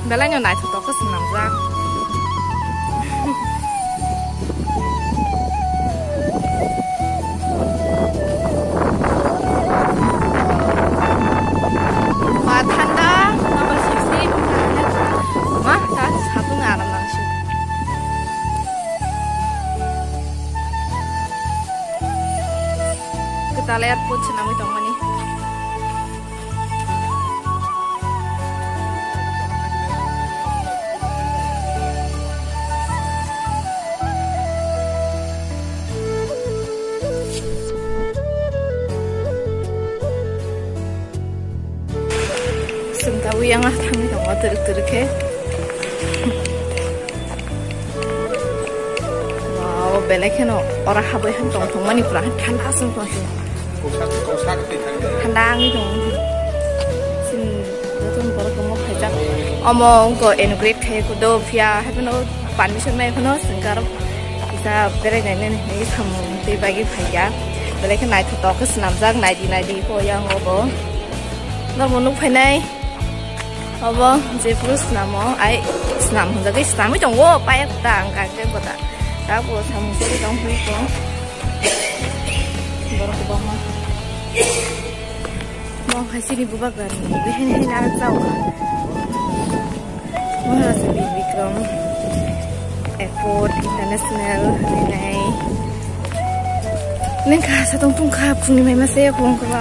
Bela nyo nai thu to ko sinam jang ma thanda number 60 ma ta satu ngaram nang shi kita lihat put senami tongani tahu yang ah kami tengok teruk-teruk ke wow belek kan orang habai han tong mani pernah thanda sung to sih thanda ni tong sin tong bor ko mo khajak omong ko integrate khai ko do phia hapono permission mai phono singkar bisa bere nai ni tham te bagi phaya belek nai to ko snam jak nai di ko yang obo no monuk phai nai Apa, je terus nama, ai senam, jadi senam itu jangwa, payah tang, kaget pada, tapi sama sekali jang hui ko, baru ke bawah, mau kasih di bawah kan, bihen nak tahu kan, mau kasih di Vikram Airport International ni kah satu tungkap, pun ni masih aku angkut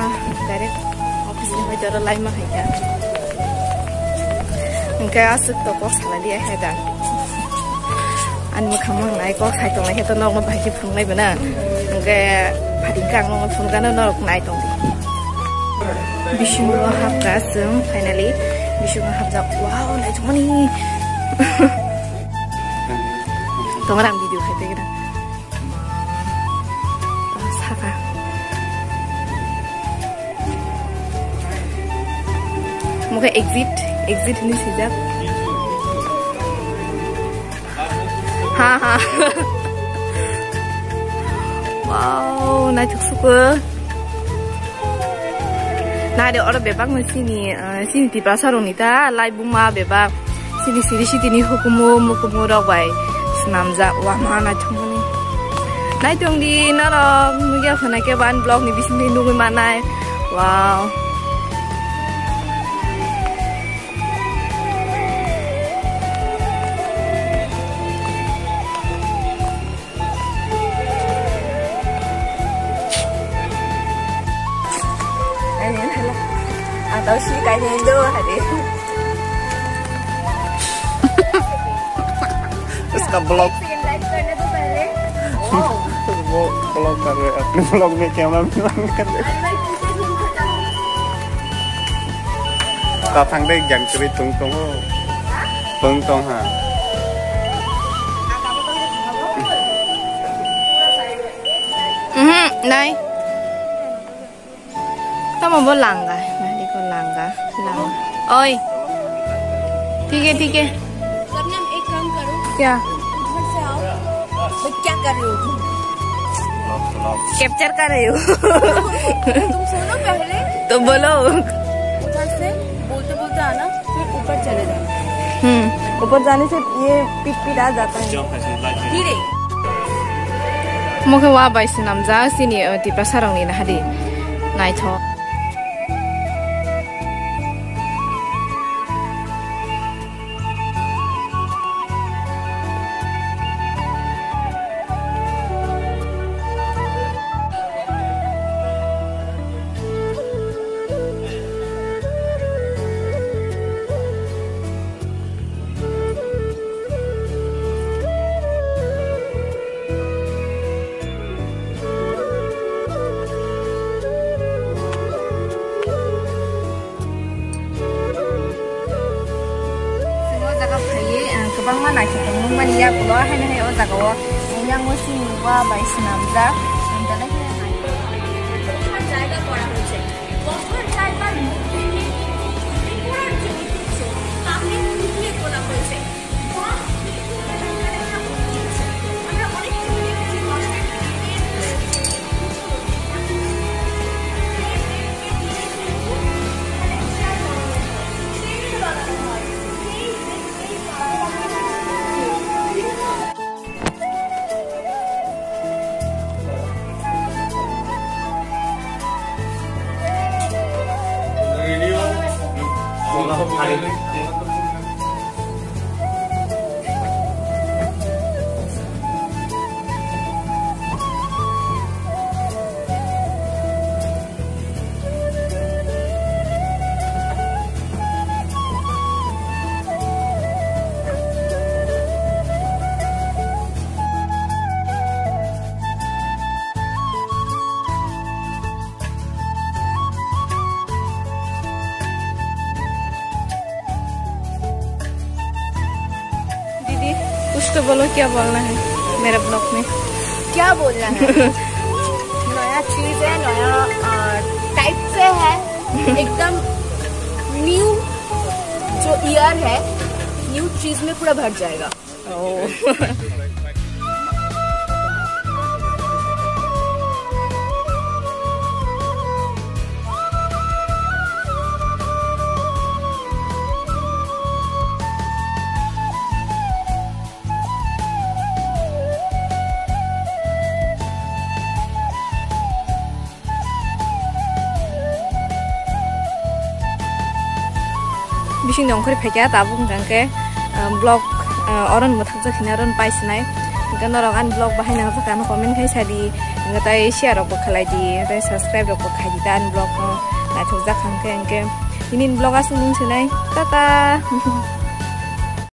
direct office ni macam orang lain mah ya. Enggak asik toko salah dia hedan. Anu kamu naik kok hai tong naik itu nong bagi pun naik benar. Enggak padingkang nong pun kan nong naik tong. Bisu hap kasem finally bisu hap jak wow naik cuma ni. Tong orang video hai teh kita. Saka. Muka exit ini sejak haha wow naik super nah ada orang bebak di sini di pasar unita lai bunga bebak sini hukumu rawai senam jak wah mana cuma ni naik dong di nara mungkin apa nak keban blog ni bisa ni nunggu mana wow tahu sih kayaknya itu hari इसका blog वो blog कर रहे अपने blog में camera में कर रहेตาทางได้อย่างกระตุ้งตรงเปิงตรงฮะnày tao mà muốn lằng à lằng ơi ठीक है सरनाम एक काम करो क्या उधर से आओ तो क्या कर रहे हो कैप्चर कर रहे हो तुम सुनो पहले तो बोलो उधर से बोलते आना फिर ऊपर चले जाना ऊपर जाने से ये पीट आ जाता है धीरे मुझे वहाँ बाइस नाम जा सिनी तिप्रा सारंगनी ना हदी नाइथो bang mana kita ngomong ya kalau hanya otak gua yang masih gua baik senam dah nanti lagi कुछ तो बोलो, क्या बोलना है मेरे ब्लॉग में? क्या बोलना है? नया चीज है, नया टाइप से है, एकदम न्यू जो ईयर है, न्यू चीज में पूरा भर जाएगा। बिसिंग दंखर फेंका ताबुं जंके ब्लॉग औरन मथक जखिना रन पाइसनाय गन रगान ब्लॉग बाहायना जकान कमेंट खाय सादी गताय शेयर रब खलायदि गताय सब्सक्राइब रब खायदि दान ब्लॉग नाथक जाखांके इनिन ब्लॉगा सुनुं सनाय टाटा।